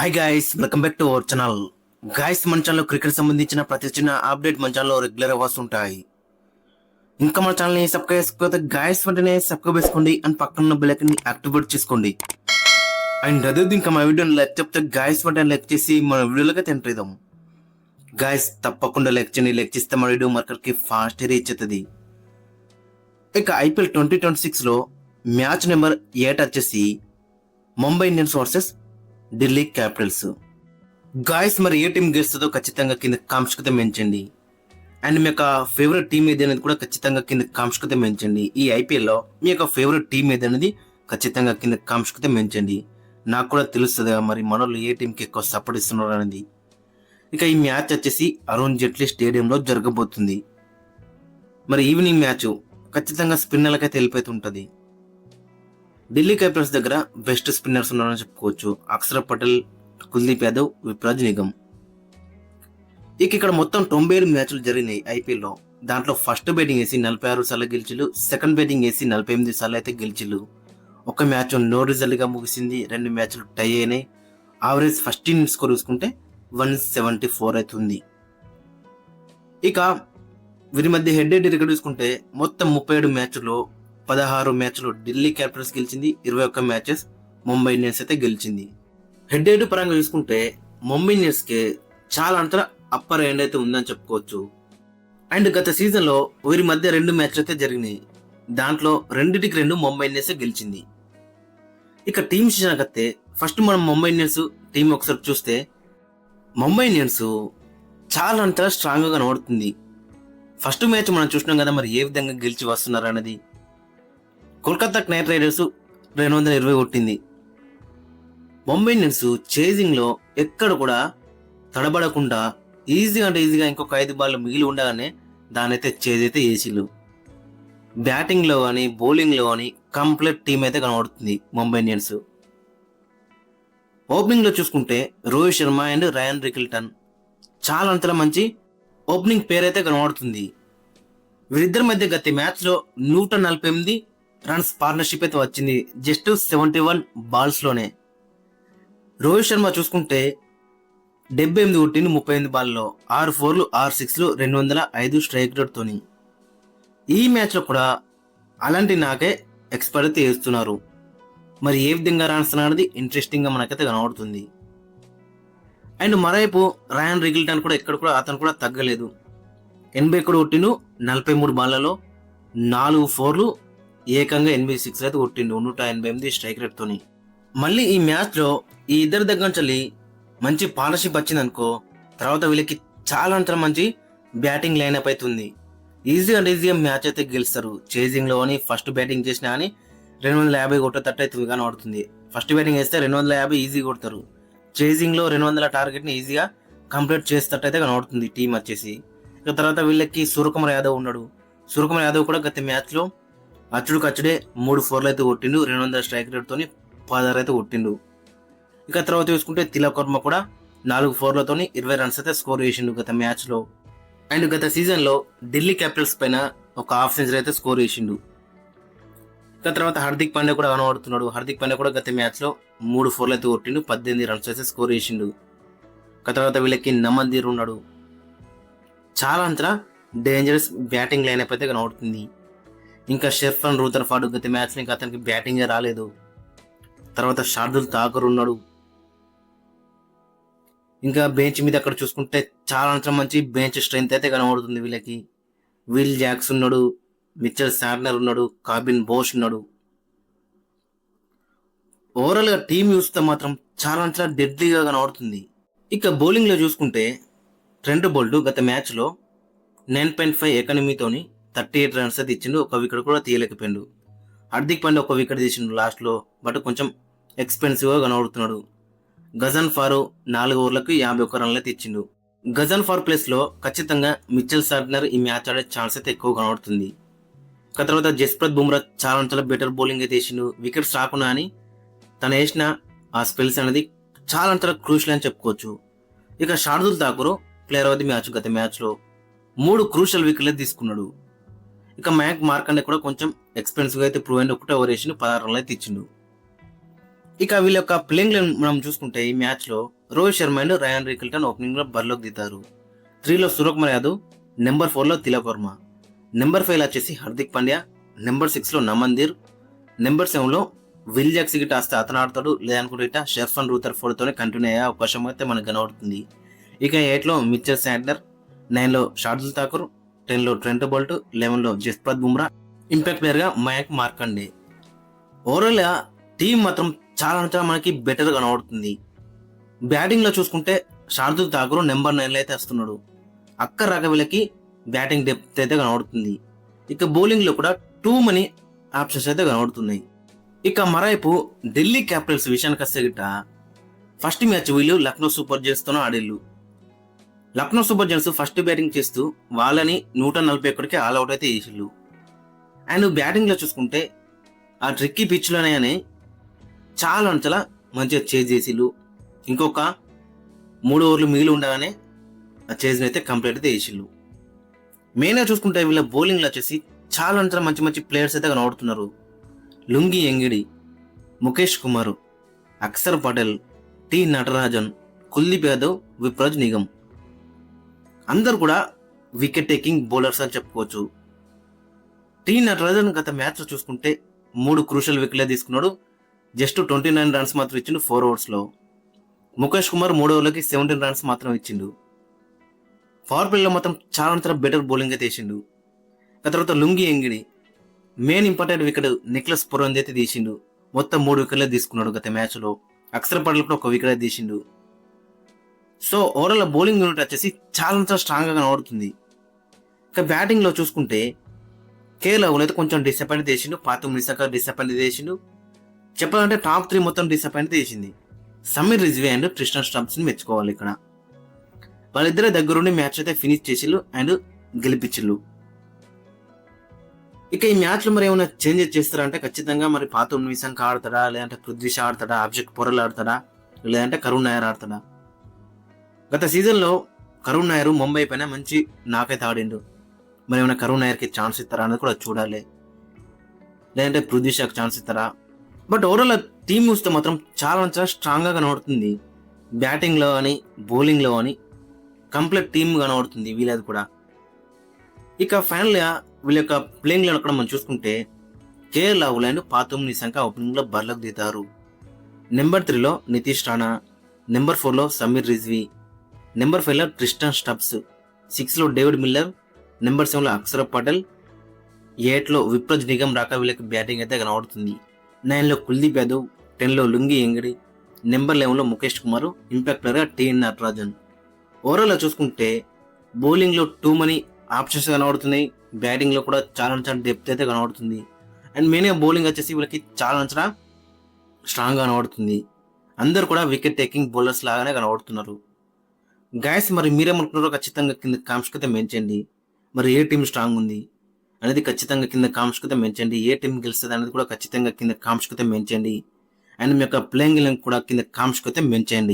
Hi guys, welcome back to our channel. Guys, మన ఛానల్లో cricket సంబంధించిన ప్రతి చిన్న అప్డేట్ మన ఛానల్లో రెగ్యులర్ వస్తుంటాయి. ఇంకా మన ఛానల్ని సబ్స్క్రైబ్ చేసుకోకపోతే గైస్ వెంటనే సబ్స్క్రైబ్ చేసుకోండి అండ్ పక్కన బెల్ ఐకాన్ని యాక్టివేట్ చేసుకోండి. అండ్ అదే ఇంకా మా వీడియోని లైక్ చెప్తే గైస్ వెంటనే లైక్ చేసి మన వీడియోలోకి ఎంటర్ అవుదాం. గైస్ తప్పకుండా లైక్ చేయండి. లైక్ చేస్తే మన వీడియో మార్కెట్కి ఫాస్ట్ రీచ్ అవుతుంది. ఇక ఐపీఎల్ 2026లో మ్యాచ్ నెంబర్ 8 వచ్చేసి Mumbai Indians versus Delhi Capitals. Guys, మరి ఏ టీం గెలుస్తుందో ఖచ్చితంగా కింద కాంక్షకత మెంచండి. అండ్ మీ యొక్క ఫేవరెట్ టీం ఏది అనేది కూడా ఖచ్చితంగా కింద కాంక్షకత మెంచండి. ఈ ఐపీఎల్లో మీ యొక్క ఫేవరెట్ టీం ఏది అనేది ఖచ్చితంగా కింద కాంక్షకత మెంచండి. నాకు కూడా తెలుస్తుంది మరి మనోళ్ళు ఏ టీంకి ఎక్కువ సపోర్ట్ ఇస్తున్నారు అనేది. ఇక ఈ మ్యాచ్ వచ్చేసి అరుణ్ జైట్లీ స్టేడియంలో జరగబోతుంది. మరి ఈవినింగ్ మ్యాచ్ ఖచ్చితంగా స్పిన్నర్లకైతే వెళ్ళిపోతుంటుంది. ఢిల్లీ క్యాపిటల్స్ దగ్గర బెస్ట్ స్పిన్నర్స్ ఉన్నారని చెప్పుకోవచ్చు. అక్షర్ పటేల్, కుల్దీప్ యాదవ్, విప్రాజ్ నిగమ్. ఇక్కడ మొత్తం 97 మ్యాచ్లు జరిగినాయి ఐపీఎల్లో. దాంట్లో ఫస్ట్ బ్యాటింగ్ వేసి 46 సార్లు గెలిచిళ్ళు, సెకండ్ బ్యాటింగ్ వేసి 48 సార్లు అయితే గెలిచిళ్ళు. ఒక మ్యాచ్ నో రిజల్ట్ గా ముగిసింది, 2 మ్యాచ్లు టై అయినాయి. ఆవరేజ్ ఫస్ట్ ఇన్నింగ్స్ స్కోర్ చూసుకుంటే 174 అవుతుంది. ఇక వీరి మధ్య హెడ్ రికార్డ్ చూసుకుంటే మొత్తం 37 మ్యాచ్ల్లో 16 మ్యాచ్లు ఢిల్లీ క్యాపిటల్స్ గెలిచింది, 21 మ్యాచెస్ ముంబై ఇండియన్స్ అయితే గెలిచింది. హెడ్ పరంగా చూసుకుంటే ముంబై ఇండియన్స్ కి చాలా అంతర అప్పర్ ఎండ్ అయితే ఉందని చెప్పుకోవచ్చు. అండ్ గత సీజన్ లో వీరి మధ్య 2 మ్యాచ్లు అయితే జరిగినాయి. దాంట్లో 2-2 ముంబై ఇండియన్స్ గెలిచింది. ఇక టీం విషయానికైతే ఫస్ట్ మనం ముంబై ఇండియన్స్ టీం ఒకసారి చూస్తే ముంబై ఇండియన్స్ చాలా అంతర స్ట్రాంగ్ గా కనబడుతుంది. ఫస్ట్ మ్యాచ్ మనం చూసినాం కదా, మరి ఏ విధంగా గెలిచి వస్తున్నారు అనేది. కోల్కతా నైట్ రైడర్స్ 220 కొట్టింది. ముంబై ఇండియన్స్ చేజింగ్ లో ఎక్కడ కూడా తడబడకుండా ఈజీగా ఇంకొక 5 బాల్ మిగిలి ఉండగానే దాని అయితే చేజ్ అయితే వేసిళ్ళు. బ్యాటింగ్ లో కానీ బౌలింగ్ లో కానీ కంప్లీట్ టీం అయితే కనబడుతుంది ముంబై ఇండియన్స్. ఓపెనింగ్ లో చూసుకుంటే Rohit Sharma and Ryan Rickelton చాలా అంతలా మంచి ఓపెనింగ్ పేరు అయితే కనబడుతుంది. వీరిద్దరి మధ్య గత మ్యాచ్ లో 148 రన్స్ పార్ట్నర్షిప్ అయితే వచ్చింది, జస్ట్ 71 బాల్స్ లోనే. రోహిత్ శర్మ చూసుకుంటే 78 కొట్టింది 38 బాల్లో, 6 4లు 6 6లు 205 స్ట్రైక్ రేట్ తోని. ఈ మ్యాచ్ లో కూడా అలాంటి నాకే ఎక్స్పర్ట్ అయితే వేస్తున్నారు. మరి ఏ విధంగా రాణిస్తున్నది ఇంట్రెస్టింగ్ గా మనకైతే కనబడుతుంది. అండ్ మరోవైపు రయాన్ రికిల్టన్ కూడా ఎక్కడ కూడా అతను కూడా తగ్గలేదు. 80 కొట్టిండు 43 బాళ్లలో, 4 4లు ఏకంగా 8 6 అయితే కొట్టిండు 188 స్ట్రైక్ రేట్ తోని. మళ్ళీ ఈ మ్యాచ్ లో ఈ ఇద్దరి దగ్గర నుంచి మంచి పార్ట్నర్షిప్ వచ్చింది అనుకో, తర్వాత వీళ్ళకి చాలా అంత మంచి బ్యాటింగ్ లైనప్ అవుతుంది. ఈజీగా మ్యాచ్ అయితే గెలుస్తారు. చేజింగ్ లో అని ఫస్ట్ బ్యాటింగ్ చేసినా అని 250 కొట్టేటట్టు అయితే కనబడుతుంది. ఫస్ట్ బ్యాటింగ్ వేస్తే 250 ఈజీ కొడతారు. చేజింగ్ లో 200 టార్గెట్ ని ఈజీగా కంప్లీట్ చేసేటట్టు అయితే కనబడుతుంది టీం వచ్చేసి. ఇక తర్వాత వీళ్ళకి సూర్యకుమార్ యాదవ్ ఉన్నాడు. సూర్యకుమార్ యాదవ్ కూడా గత మ్యాచ్ లో అచ్చుడే 3 4లు అయితే కొట్టిండు, 200 స్ట్రైక్ రేట్ తోని 16 అయితే కొట్టిండు. ఇక తర్వాత చూసుకుంటే తిలక్ వర్మ కూడా 4 4లతోని 20 రన్స్ అయితే స్కోర్ చేసిండు గత మ్యాచ్ లో. అండ్ గత సీజన్ లో ఢిల్లీ క్యాపిటల్స్ పైన ఒక హాఫ్ సెంచరీ అయితే స్కోర్ చేసిండు. ఇక తర్వాత హార్దిక్ పాండ్యా కూడా కనబడుతున్నాడు. హార్దిక్ పాండ్యా కూడా గత మ్యాచ్ లో 3 4లు అయితే కొట్టిండు, 18 రన్స్ అయితే స్కోర్ చేసిండు. ఇక తర్వాత వీళ్ళకి నమన్దీర్ ఉన్నాడు. చాలా అంతలా డేంజరస్ బ్యాటింగ్ లైనప్ అయితే కనబడుతుంది. ఇంకా షెర్ఫన్ రూథర్ఫర్డ్ గత మ్యాచ్ ఇంకా అతనికి బ్యాటింగ్ రాలేదు. తర్వాత షార్దుల్ ఠాకూర్ ఉన్నాడు. ఇంకా బెంచ్ మీద అక్కడ చూసుకుంటే చాలా మంచి బెంచ్ స్ట్రెంత్ అయితే కనబడుతుంది వీళ్ళకి. విల్ జాక్స్ ఉన్నాడు, మిచెల్ శాంట్నర్ ఉన్నాడు, కాబిన్ బోష్ ఉన్నాడు. ఓవరాల్ గా టీం చూస్తే మాత్రం చాలా డెడ్లీగా కనబడుతుంది. ఇక బౌలింగ్ లో చూసుకుంటే ట్రెంట్ బోల్ట్ గత మ్యాచ్ లో 9.5 ఎకానమీతోని 38 రన్స్ అయితే ఇచ్చిండు, ఒక వికెట్ కూడా తీయలేకపోయిండు. హార్దిక్ పాండ్యా ఒక వికెట్ తీసిండు లాస్ట్ లో, బట్ కొంచెం ఎక్స్పెన్సివ్ గా కనబడుతున్నాడు. గజన్ ఫారు 4 ఓవర్లకు 51 రన్లు అయితే ఇచ్చిండు. గజన్ ఫార్ ప్లేస్ లో ఖచ్చితంగా మిచెల్ శాంట్నర్ ఈ మ్యాచ్ ఆడే ఛాన్స్ అయితే ఎక్కువ కనబడుతుంది. తర్వాత జస్ప్రీత్ బుమ్రా చాలా బెటర్ బౌలింగ్ అయితే వేసిండు. వికెట్స్ రాకున్నా అని తను వేసిన ఆ స్పెల్స్ అనేది చాలా క్రూషియల్ అని చెప్పుకోవచ్చు. ఇక Shardul Thakur player of the match గత మ్యాచ్ లో 3 క్రూషియల్ వికెట్లు తీసుకున్నాడు. ఇక మ్యాక్ మార్కండే కూడా కొంచెం ఎక్స్పెన్సివ్ గా అయితే ప్రూవ్ అయిన 1 ఓవర్ వేసి 16 రన్లు అయితే ఇచ్చిండు. ఇక వీళ్ళ యొక్క ప్లేయింగ్ లైన్ మనం చూసుకుంటే ఈ మ్యాచ్ లో Rohit Sharma and Ryan Rickelton opening లో బరిలోకి దిగుతారు. 3లో సూర్యకుమార్ యాదవ్, నెంబర్ 4లో తిలక్ వర్మ, నెంబర్ 5 వచ్చేసి హార్దిక్ పాండ్యా, నెంబర్ 6లో నమందీర్, నెంబర్ 7లో విల్ జాక్స్ గిట్ట వస్తే అతను ఆడతాడు, లేదనుకుంటే ఇట్లా షెర్ఫన్ రూథర్ ఫోర్డ్ తోనే కంటిన్యూ అయ్యే అవకాశం అయితే మనకు కనబడుతుంది. ఇక 8లో మిచెల్ శాంట్నర్, 9లో షార్దుల్ ఠాకూర్, 10లో ట్రెంట్ బోల్ట్, 11లో జస్ప్రీత్ బుమ్రా, ఇంపాక్ట్ ప్లేయర్ గా మయాంక్ మార్కండే. ఓవరాల్ గా టీం మాత్రం చాలా మనకి బెటర్ కనబడుతుంది. బ్యాటింగ్ లో చూసుకుంటే శార్దుల్ ఠాకూర్ నెంబర్ 9లో అయితే వస్తున్నాడు. అక్క రాఘవిలకి బ్యాటింగ్ డెప్త్ అయితే కనబడుతుంది. ఇక బౌలింగ్ లో కూడా టూ మనీ ఆప్షన్స్ అయితే కనబడుతున్నాయి. ఇక మరోవైపు ఢిల్లీ క్యాపిటల్స్ విషయానికి వస్తే గిట్ట ఫస్ట్ మ్యాచ్ వీళ్ళు లక్నో సూపర్ జైంట్స్ తోనే ఆడేళ్ళు. Lucknow super giants first batting చేస్తూ వాళ్ళని 141కి ఆల్అౌట్ అయితే చేసిళ్ళు. అండ్ బ్యాటింగ్ లో చూసుకుంటే ఆ ట్రిక్కీ పిచ్ లోనే చాలా మంచిగా చేజ్ చేసిళ్ళు. ఇంకొక 3 ఓవర్లు మిగిలి ఉండగానే ఆ చేజ్ని అయితే కంప్లీట్ అయితే చేసిళ్ళు. మెయిన్గా చూసుకుంటే వీళ్ళ బౌలింగ్లో వచ్చేసి చాలా మంచి ప్లేయర్స్ అయితే కనబడుతున్నారు. Lungi Ngidi, Mukesh Kumar, Axar Patel, T Natarajan, Kuldeep Yadav, Vipraj Nigam అందరు కూడా వికెట్ టేకింగ్ బౌలర్స్ అని చెప్పుకోవచ్చు. టి నటరాజన్ గత మ్యాచ్ చూసుకుంటే 3 క్రూషల్ వికెట్లే తీసుకున్నాడు. జస్ట్ 29 రన్స్ మాత్రం ఇచ్చిండు 4 ఓవర్స్లో. ముఖేష్ కుమార్ 3 ఓవర్లకి 17 రన్స్ మాత్రం ఇచ్చిండు. పవర్ ప్లేలో మాత్రం చాలా బెటర్ బౌలింగ్ అయితే వేసిండు. తర్వాత Lungi Ngidi main important wicket Nicholas Purohit అయితే తీసిండు. మొత్తం 3 వికెట్లే తీసుకున్నాడు గత మ్యాచ్ లో. అక్షర్ పటేల్ కూడా 1 వికెట్ తీసిండు. సో ఓవరాల్ బౌలింగ్ యూనిట్ వచ్చేసి చాలా స్ట్రాంగ్ గా కనబడుతుంది. ఇక బ్యాటింగ్ లో చూసుకుంటే కేఎల్ రాహుల్ అయితే కొంచెం డిసప్పాయింట్ చేసిండు. పాతుమ్ నిసాక డిసప్పాయింట్ చేసిండు. చెప్పాలంటే టాప్ 3 మొత్తం డిసప్పాయింట్ చేసింది. Sameer Rizvi and Tristan stumps ని మెచ్చుకోవాలి. ఇక్కడ వాళ్ళిద్దరే దగ్గరుండి మ్యాచ్ అయితే ఫినిష్ చేసిళ్ళు అండ్ గెలిపించిళ్ళు. ఇక ఈ మ్యాచ్ లో మరి ఏమైనా చేంజెస్ చేస్తారంటే ఖచ్చితంగా మరి పాతుమ్ నిసాక ఆడతాడా, లేదంటే పృథ్వీ షా ఆడతాడా, అభిషేక్ పొరల్ ఆడతాడా, లేదంటే కరుణ్ నాయర్ ఆడతాడా. గత సీజన్ లో కరుణ్ నాయర్ ముంబై పైన మంచి నాకైతే ఆడిండు. మరి ఏమైనా కరుణ్ నాయర్కి ఛాన్స్ ఇస్తారా అనేది కూడా చూడాలి, లేదంటే పృథ్వీ షాకి ఛాన్స్ ఇస్తారా. బట్ ఓవరాల్ టీమ్ చూస్తే మాత్రం చాలా స్ట్రాంగ్ గా కనబడుతుంది. బ్యాటింగ్ లో అని బౌలింగ్ లో అని కంప్లీట్ టీమ్ కనబడుతుంది వీళ్ళది కూడా. ఇక ఫైనల్ గా వీళ్ళ యొక్క ప్లేయింగ్ లో కూడా మనం చూసుకుంటే KL Rahul and Pathum Nissanka opening లో బరిలోకి దిగుతారు. నెంబర్ 3లో నితీష్ రాణా, నెంబర్ 4లో సమీర్ రిజ్వీ, నెంబర్ 5లో ట్రిస్టన్ స్టబ్స్, 6లో డేవిడ్ మిల్లర్, నెంబర్ 7లో అక్షర్ పటేల్, 8లో విప్రాజ్ నిగమ్ రాక వీళ్ళకి బ్యాటింగ్ అయితే కనబడుతుంది. 9లో కుల్దీప్ యాదవ్, 10లో లుంగి ఎంగిడి, నెంబర్ 11లో ముఖేష్ కుమార్, ఇంపాక్ట్ ప్లేయర్ గా టి నటరాజన్. ఓవరాల్ చూసుకుంటే బౌలింగ్ లో టూ మనీ ఆప్షన్స్ కనబడుతున్నాయి. బ్యాటింగ్ లో కూడా చాలా డెప్త్ అయితే కనబడుతుంది. అండ్ మెయిన్ గా బౌలింగ్ వచ్చేసి వీళ్ళకి చాలా స్ట్రాంగ్ గా కనబడుతుంది. అందరు కూడా వికెట్ టేకింగ్ బౌలర్స్ లాగానే కనబడుతున్నారు. గైస్ మరి మీరేమనుకున్నారో ఖచ్చితంగా కింద కామెంట్స్ కింద మెన్షన్. మరి ఏ టీం స్ట్రాంగ్ ఉంది అనేది ఖచ్చితంగా కింద కామెంట్స్ కింద మెన్షన్. ఏ టీం గెలుస్తుంది అనేది కూడా ఖచ్చితంగా కింద కామెంట్స్ కింద మెన్షన్. అండ్ మీ యొక్క ప్లేయింగ్ లింక్ కూడా కింద కామెంట్స్ కింద మెన్షన్.